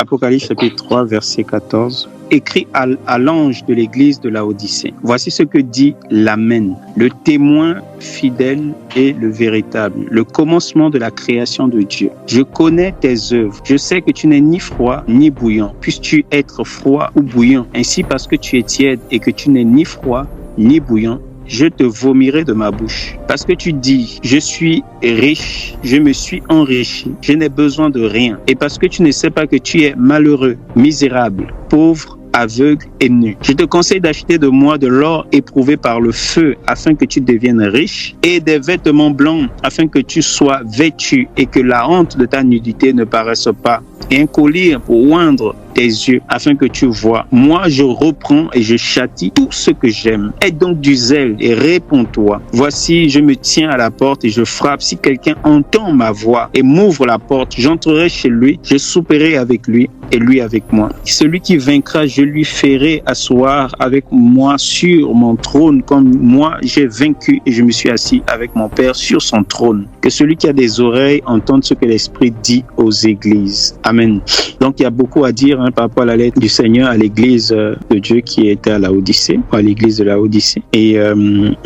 Apocalypse chapitre 3, verset 14. Écrit à l'ange de l'église de Laodicée. Voici ce que dit l'Amen, le témoin fidèle et le véritable, le commencement de la création de Dieu. Je connais tes œuvres. Je sais que tu n'es ni froid ni bouillant. Puisses-tu être froid ou bouillant? Ainsi, parce que tu es tiède et que tu n'es ni froid ni bouillant, je te vomirai de ma bouche. Parce que tu dis, je suis riche, je me suis enrichi, je n'ai besoin de rien. Et parce que tu ne sais pas que tu es malheureux, misérable, pauvre, aveugle et nu. Je te conseille d'acheter de moi de l'or éprouvé par le feu afin que tu deviennes riche et des vêtements blancs afin que tu sois vêtu et que la honte de ta nudité ne paraisse pas, et un collier pour oindre tes yeux afin que tu vois. Moi, je reprends et je châtie tout ce que j'aime. Aie donc du zèle et réponds-toi. Voici, je me tiens à la porte et je frappe. Si quelqu'un entend ma voix et m'ouvre la porte, j'entrerai chez lui, je souperai avec lui et lui avec moi. Celui qui vaincra, je lui ferai asseoir avec moi sur mon trône, comme moi j'ai vaincu et je me suis assis avec mon Père sur son trône. Que celui qui a des oreilles entende ce que l'Esprit dit aux églises. Amen. Donc il y a beaucoup à dire par rapport à la lettre du Seigneur à l'église de Dieu qui était à Laodicée, à l'église de Laodicée. Et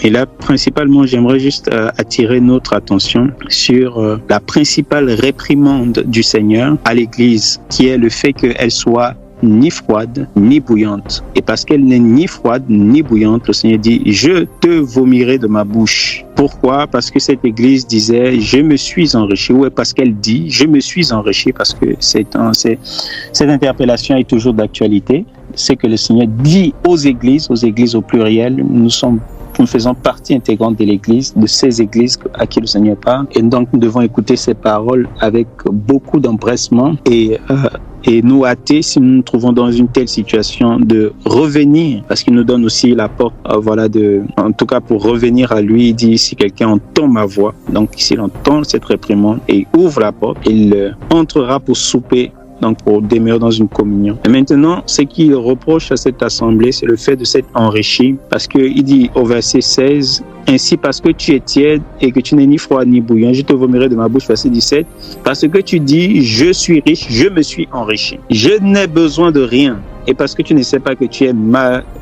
là, principalement, j'aimerais juste attirer notre attention sur la principale réprimande du Seigneur à l'église, qui est le fait qu'elle soit ni froide, ni bouillante. Et parce qu'elle n'est ni froide, ni bouillante, le Seigneur dit, je te vomirai de ma bouche. Pourquoi? Parce que cette église disait, je me suis enrichi. Ou parce qu'elle dit, je me suis enrichi, parce que cette interpellation est toujours d'actualité. C'est que le Seigneur dit aux églises au pluriel, nous faisons partie intégrante de l'église, de ces églises à qui le Seigneur parle. Et donc, nous devons écouter ces paroles avec beaucoup d'empressement et nous hâter, si nous nous trouvons dans une telle situation, de revenir, parce qu'il nous donne aussi la porte, en tout cas pour revenir à lui. Il dit, si quelqu'un entend ma voix, donc s'il entend cette réprimande et ouvre la porte, il entrera pour souper, donc pour demeurer dans une communion. Et maintenant, ce qu'il reproche à cette assemblée, c'est le fait de s'être enrichi, parce qu'il dit au verset 16, ainsi parce que tu es tiède et que tu n'es ni froid ni bouillant, je te vomirai de ma bouche, verset 17, parce que tu dis, je suis riche, je me suis enrichi, je n'ai besoin de rien. Et parce que tu ne sais pas que tu es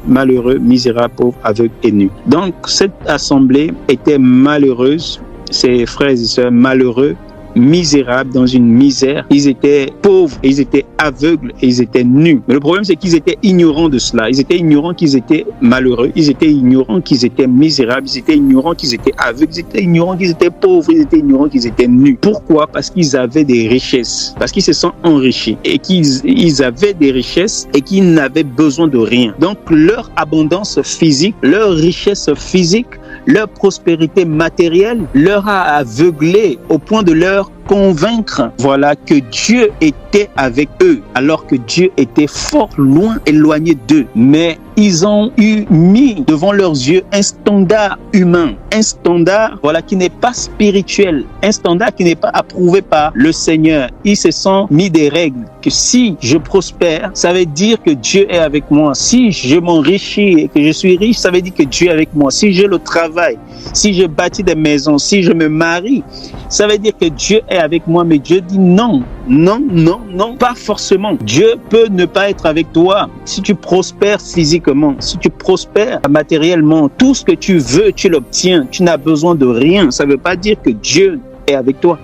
malheureux, misérable, pauvre, aveugle et nu. Donc, cette assemblée était malheureuse, ses frères et sœurs malheureux, misérables, dans une misère. Ils étaient pauvres, et ils étaient aveugles et ils étaient nus. Mais le problème, c'est qu'ils étaient ignorants de cela. Ils étaient ignorants qu'ils étaient malheureux, ils étaient ignorants qu'ils étaient misérables, ils étaient ignorants qu'ils étaient aveugles, ils étaient ignorants qu'ils étaient pauvres, ils étaient ignorants qu'ils étaient nus. Pourquoi? Parce qu'ils avaient des richesses, parce qu'ils se sont enrichis et qu'ils avaient des richesses et qu'ils n'avaient besoin de rien. Donc leur abondance physique, leur richesse physique, leur prospérité matérielle leur a aveuglé au point de leur convaincre, voilà, que Dieu était avec eux, alors que Dieu était fort loin, éloigné d'eux. Mais ils ont mis devant leurs yeux un standard humain, un standard, voilà, qui n'est pas spirituel, un standard qui n'est pas approuvé par le Seigneur. Ils se sont mis des règles que si je prospère, ça veut dire que Dieu est avec moi. Si je m'enrichis et que je suis riche, ça veut dire que Dieu est avec moi. Si je le travaille, si je bâtis des maisons, si je me marie, ça veut dire que Dieu est avec moi. Mais Dieu dit non, non, non, non, pas forcément. Dieu peut ne pas être avec toi. Si tu prospères physiquement, si tu prospères matériellement, tout ce que tu veux, tu l'obtiens. Tu n'as besoin de rien. Ça ne veut pas dire que Dieu est avec toi.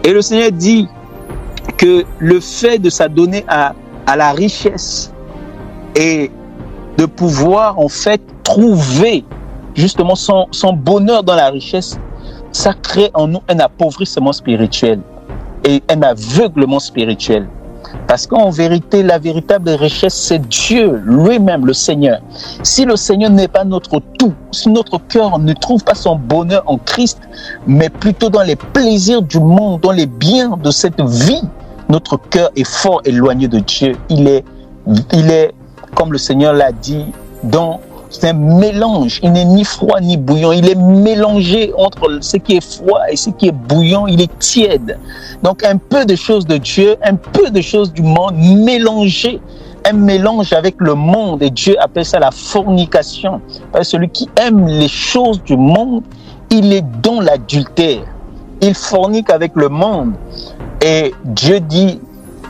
Et le Seigneur dit que le fait de s'adonner à la richesse et de pouvoir en fait trouver justement son bonheur dans la richesse, ça crée en nous un appauvrissement spirituel et un aveuglement spirituel. Parce qu'en vérité, la véritable richesse, c'est Dieu lui-même, le Seigneur. Si le Seigneur n'est pas notre tout, si notre cœur ne trouve pas son bonheur en Christ, mais plutôt dans les plaisirs du monde, dans les biens de cette vie, notre cœur est fort éloigné de Dieu. Il est, comme le Seigneur l'a dit, c'est un mélange. Il n'est ni froid ni bouillant. Il est mélangé entre ce qui est froid et ce qui est bouillant. Il est tiède. Donc un peu de choses de Dieu, un peu de choses du monde mélangées. Un mélange avec le monde. Et Dieu appelle ça la fornication. Parce que celui qui aime les choses du monde, il est dans l'adultère. Il fornique avec le monde. Et Dieu dit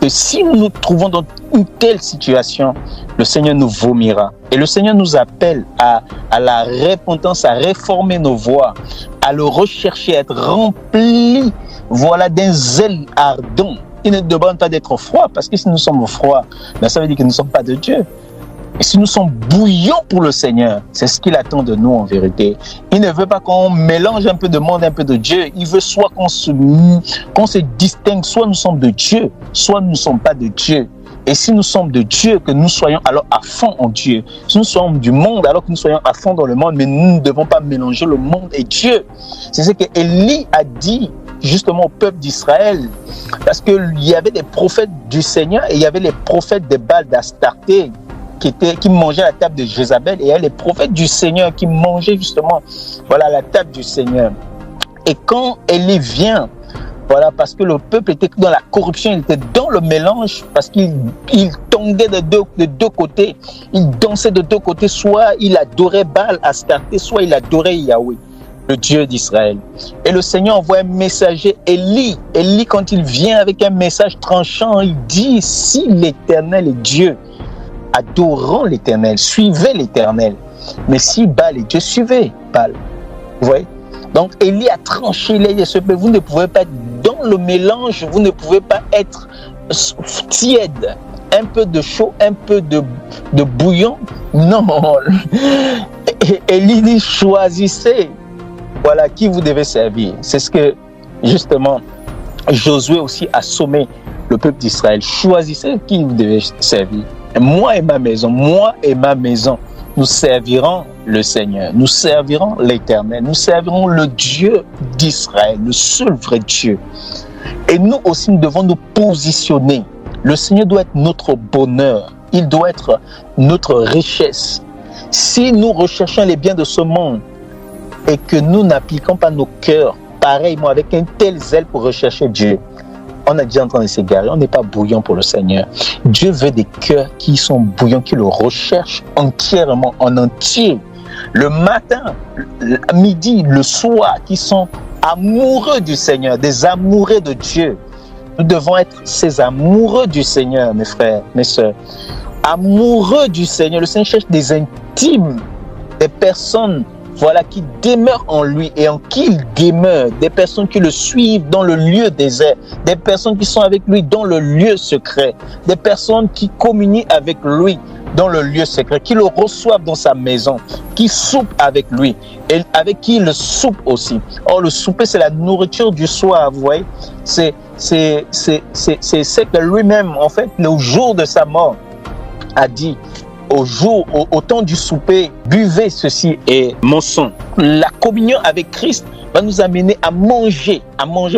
que que si nous nous trouvons dans une telle situation, le Seigneur nous vomira. Et le Seigneur nous appelle à la repentance, à réformer nos voies, à le rechercher, à être rempli, voilà, d'un zèle ardent. Il ne demande pas d'être froid, parce que si nous sommes froids, ben ça veut dire que nous ne sommes pas de Dieu. Et si nous sommes bouillants pour le Seigneur, c'est ce qu'il attend de nous en vérité. Il ne veut pas qu'on mélange un peu de monde, un peu de Dieu. Il veut soit qu'on se distingue, soit nous sommes de Dieu, soit nous ne sommes pas de Dieu. Et si nous sommes de Dieu, que nous soyons alors à fond en Dieu. Si nous sommes du monde, alors que nous soyons à fond dans le monde, mais nous ne devons pas mélanger le monde et Dieu. C'est ce que Élie a dit justement au peuple d'Israël, parce qu'il y avait des prophètes du Seigneur et il y avait les prophètes de Baal d'Astarté qui mangeaient à la table de Jézabel, et il y a les prophètes du Seigneur qui mangeaient justement, voilà, à la table du Seigneur. Et quand Élie vient, voilà, parce que le peuple était dans la corruption, il était dans le mélange, parce qu'il tanguait de deux côtés, il dansait de deux côtés, soit il adorait Baal, Astarté, soit il adorait Yahweh, le Dieu d'Israël. Et le Seigneur envoie un messager, Élie. Élie, quand il vient avec un message tranchant, il dit, si l'Éternel est Dieu, adorant l'Éternel, suivez l'Éternel. Mais si Baal est Dieu, suivez Baal. Vous voyez? Donc Élie a tranché les yeux. Vous ne pouvez pas être dans le mélange, vous ne pouvez pas être tiède, un peu de chaud, un peu de bouillon. Non. Élie dit, choisissez, voilà, qui vous devez servir. C'est ce que justement Josué aussi a sommé le peuple d'Israël. Choisissez qui vous devez servir. Moi et ma maison, nous servirons le Seigneur, nous servirons l'Éternel, nous servirons le Dieu d'Israël, le seul vrai Dieu. Et nous aussi, nous devons nous positionner. Le Seigneur doit être notre bonheur, il doit être notre richesse. Si nous recherchons les biens de ce monde et que nous n'appliquons pas nos cœurs, pareillement avec un tel zèle pour rechercher Dieu, on est déjà en train de s'égarer, on n'est pas bouillant pour le Seigneur. Dieu veut des cœurs qui sont bouillants, qui le recherchent entièrement, en entier. Le matin, à midi, le soir, qui sont amoureux du Seigneur, des amoureux de Dieu. Nous devons être ces amoureux du Seigneur, mes frères, mes sœurs. Amoureux du Seigneur. Le Seigneur cherche des intimes, des personnes, voilà, qui demeurent en lui et en qui il demeure, des personnes qui le suivent dans le lieu désert, des personnes qui sont avec lui dans le lieu secret, des personnes qui communient avec lui dans le lieu secret, qui le reçoivent dans sa maison, qui soupent avec lui et avec qui il le soupe aussi. Or, le souper, c'est la nourriture du soir, vous voyez, c'est ce que lui-même, en fait, le jour de sa mort, a dit. Au temps du souper, buvez ceci et mon sang. La communion avec Christ va nous amener à manger,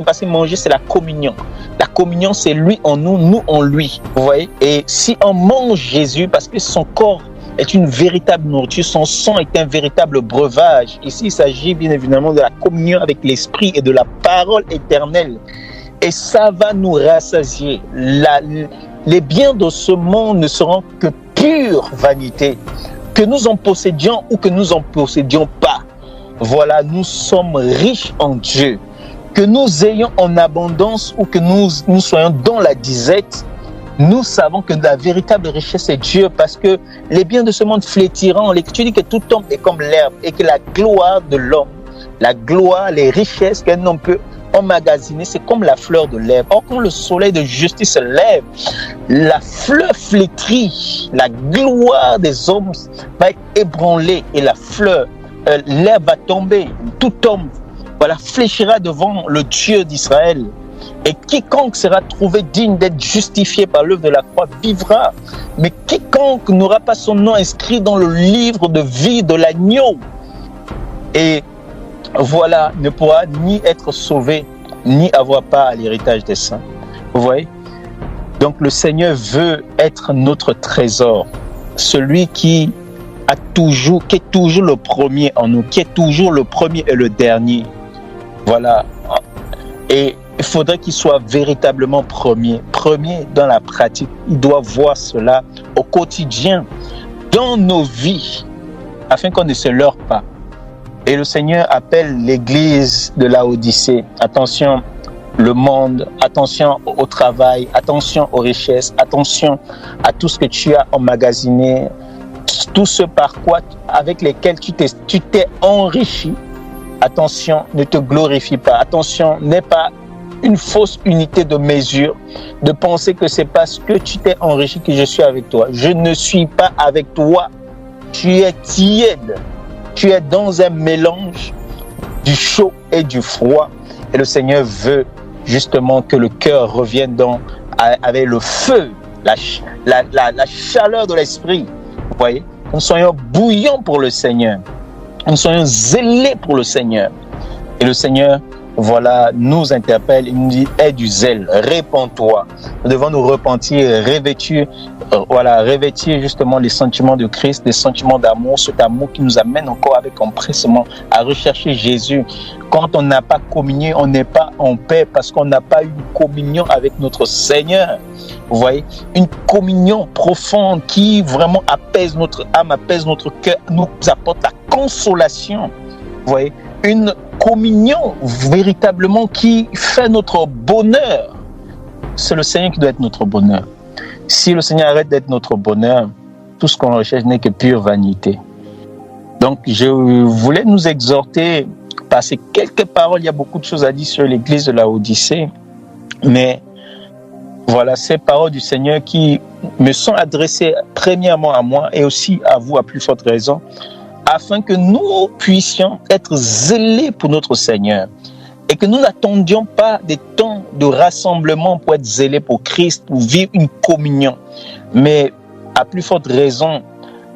parce que manger, c'est la communion. La communion, c'est lui en nous, nous en lui. Vous voyez? Et si on mange Jésus, parce que son corps est une véritable nourriture, son sang est un véritable breuvage. Ici, il s'agit bien évidemment de la communion avec l'Esprit et de la parole éternelle. Et ça va nous rassasier. Les biens de ce monde ne seront que pure vanité, que nous en possédions ou que nous en possédions pas. Voilà, nous sommes riches en Dieu. Que nous ayons en abondance ou que nous soyons dans la disette, nous savons que la véritable richesse est Dieu, parce que les biens de ce monde flétiront. L'Écriture dit que tout homme est comme l'herbe et que la gloire de l'homme, la gloire, les richesses qu'un homme peut emmagasiner, c'est comme la fleur de l'herbe. Or, quand le soleil de justice se lève, la fleur flétrit, la gloire des hommes va être ébranlée et la fleur, l'herbe va tomber. Tout homme, voilà, fléchira devant le Dieu d'Israël. Et quiconque sera trouvé digne d'être justifié par l'œuvre de la croix vivra. Mais quiconque n'aura pas son nom inscrit dans le livre de vie de l'agneau, et voilà, ne pourra ni être sauvé, ni avoir part à l'héritage des saints. Vous voyez? Donc le Seigneur veut être notre trésor, celui qui est toujours le premier en nous, qui est toujours le premier et le dernier. Voilà. Et il faudrait qu'il soit véritablement premier dans la pratique. Il doit voir cela au quotidien, dans nos vies, afin qu'on ne se leurre pas. Et le Seigneur appelle l'église de Laodicée. Attention, le monde, attention au travail, attention aux richesses, attention à tout ce que tu as emmagasiné, tout ce par quoi, avec lesquels tu t'es enrichi. Attention, ne te glorifie pas. Attention, n'aie pas une fausse unité de mesure, de penser que c'est parce que tu t'es enrichi que je suis avec toi. Je ne suis pas avec toi. Tu es tiède. Tu es dans un mélange du chaud et du froid. Et le Seigneur veut justement que le cœur revienne avec le feu, la chaleur de l'esprit. Vous voyez, nous soyons bouillants pour le Seigneur. Nous soyons zélés pour le Seigneur. Et le Seigneur, voilà, nous interpelle, il nous dit, aie du zèle, répands-toi. Nous devons nous repentir, revêtir justement les sentiments de Christ, les sentiments d'amour, cet amour qui nous amène encore avec empressement à rechercher Jésus. Quand on n'a pas communié, on n'est pas en paix parce qu'on n'a pas eu une communion avec notre Seigneur. Vous voyez, une communion profonde qui vraiment apaise notre âme, apaise notre cœur, nous apporte la consolation. Vous voyez, une communion véritablement qui fait notre bonheur. C'est le Seigneur qui doit être notre bonheur. Si le Seigneur arrête d'être notre bonheur, tout ce qu'on recherche n'est que pure vanité. Donc, je voulais nous exhorter par ces quelques paroles. Il y a beaucoup de choses à dire sur l'église de Laodicée, mais voilà, ces paroles du Seigneur qui me sont adressées premièrement à moi et aussi à vous à plus forte raison, afin que nous puissions être zélés pour notre Seigneur et que nous n'attendions pas des temps de rassemblement pour être zélés pour Christ, pour vivre une communion, mais à plus forte raison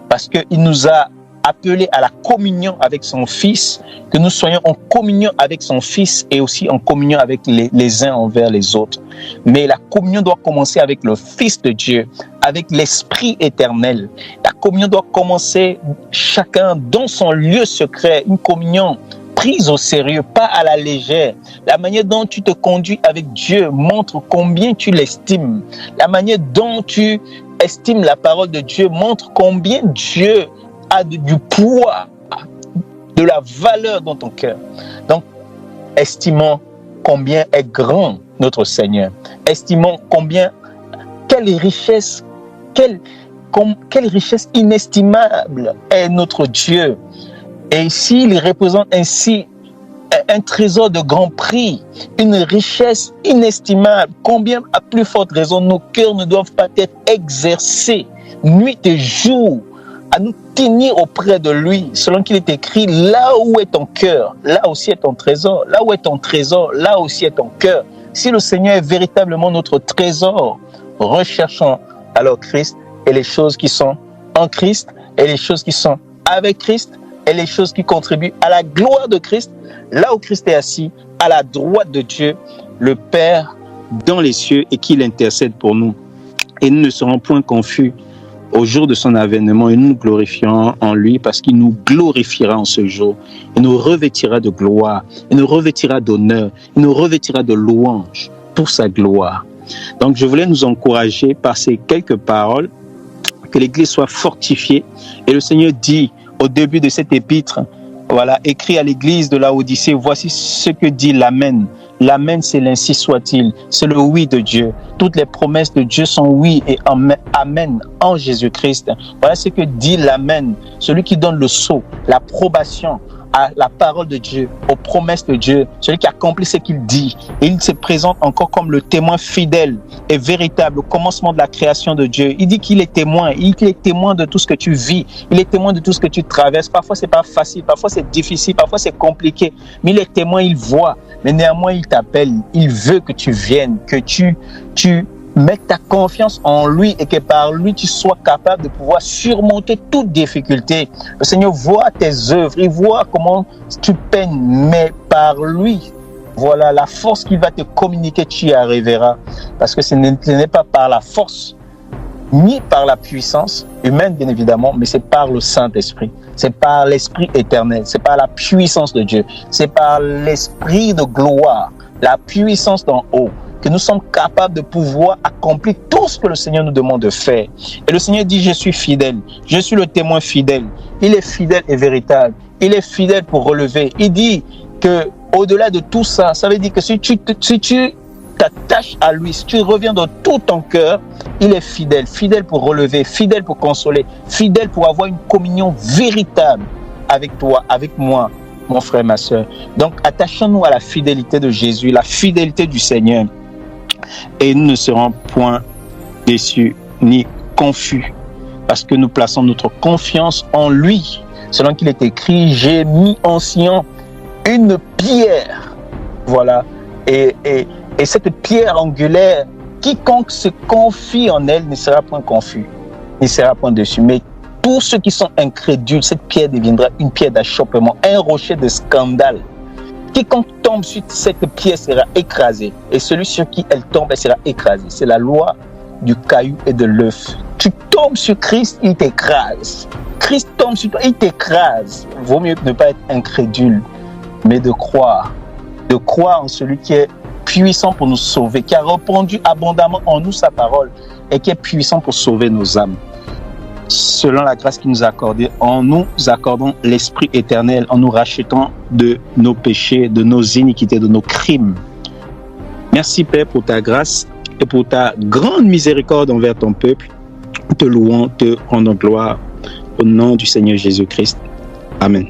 parce qu'il nous a appelés à la communion avec son Fils, que nous soyons en communion avec son Fils et aussi en communion avec les uns envers les autres. Mais la communion doit commencer avec le Fils de Dieu, avec l'Esprit éternel. La communion doit commencer chacun dans son lieu secret, une communion prise au sérieux, pas à la légère. La manière dont tu te conduis avec Dieu montre combien tu l'estimes. La manière dont tu estimes la parole de Dieu montre combien Dieu a du poids, de la valeur dans ton cœur. Donc, estimons combien est grand notre Seigneur. Estimons quelle richesse inestimable est notre Dieu. Et s'il représente ainsi un trésor de grand prix, une richesse inestimable, combien à plus forte raison nos cœurs ne doivent pas être exercés nuit et jour à nous tenir auprès de lui, selon qu'il est écrit, là où est ton cœur, là aussi est ton trésor, là où est ton trésor, là aussi est ton cœur. Si le Seigneur est véritablement notre trésor, recherchons alors Christ et les choses qui sont en Christ et les choses qui sont avec Christ et les choses qui contribuent à la gloire de Christ, là où Christ est assis, à la droite de Dieu, le Père dans les cieux, et qu'il intercède pour nous. Et nous ne serons point confus au jour de son avènement, et nous nous glorifions en lui parce qu'il nous glorifiera en ce jour. Il nous revêtira de gloire, il nous revêtira d'honneur, il nous revêtira de louange pour sa gloire. Donc je voulais nous encourager par ces quelques paroles, que l'Église soit fortifiée. Et le Seigneur dit au début de cet épître, voilà, écrit à l'Église de Laodicée, voici ce que dit l'Amen. L'Amen, c'est l'ainsi soit-il, c'est le oui de Dieu. Toutes les promesses de Dieu sont oui et amen en Jésus-Christ. Voilà ce que dit l'Amen, celui qui donne le sceau, l'approbation à la parole de Dieu, aux promesses de Dieu, celui qui accomplit ce qu'il dit. Et il se présente encore comme le témoin fidèle et véritable au commencement de la création de Dieu. Il dit qu'il est témoin, il est témoin de tout ce que tu vis, il est témoin de tout ce que tu traverses. Parfois c'est pas facile, parfois c'est difficile, parfois c'est compliqué, mais il est témoin, il voit, mais néanmoins il t'appelle, il veut que tu viennes, que tu mette ta confiance en lui et que par lui tu sois capable de pouvoir surmonter toute difficulté. Le Seigneur voit tes œuvres, il voit comment tu peines, mais par lui, voilà la force qu'il va te communiquer, tu y arriveras. Parce que ce n'est pas par la force, ni par la puissance humaine bien évidemment, mais c'est par le Saint-Esprit. C'est par l'Esprit éternel, c'est par la puissance de Dieu, c'est par l'Esprit de gloire, la puissance d'en haut, que nous sommes capables de pouvoir accomplir tout ce que le Seigneur nous demande de faire. Et le Seigneur dit, je suis fidèle, je suis le témoin fidèle. Il est fidèle et véritable, il est fidèle pour relever. Il dit que Au-delà de tout ça, ça veut dire que si tu t'attaches à lui, si tu reviens de tout ton cœur, il est fidèle, fidèle pour relever, fidèle pour consoler, fidèle pour avoir une communion véritable avec toi, avec moi, mon frère, ma soeur. Donc, attachons-nous à la fidélité de Jésus, la fidélité du Seigneur, et nous ne serons point déçus ni confus, parce que nous plaçons notre confiance en lui. Selon qu'il est écrit, j'ai mis en Sion une pierre. Voilà. Et cette pierre angulaire, quiconque se confie en elle ne sera point confus, ne sera point déçu. Mais tous ceux qui sont incrédules, cette pierre deviendra une pierre d'achoppement, un rocher de scandale. Quiconque tombe sur cette pierre sera écrasé. Et celui sur qui elle tombe, elle sera écrasée. C'est la loi du caillou et de l'œuf. Tu tombes sur Christ, il t'écrase. Christ tombe sur toi, il t'écrase. Vaut mieux ne pas être incrédule, mais de croire en celui qui est puissant pour nous sauver, qui a répandu abondamment en nous sa parole et qui est puissant pour sauver nos âmes. Selon la grâce qu'il nous a accordée, en nous accordant l'Esprit éternel, en nous rachetant de nos péchés, de nos iniquités, de nos crimes. Merci Père pour ta grâce et pour ta grande miséricorde envers ton peuple. Te louons, te rendons gloire au nom du Seigneur Jésus-Christ. Amen.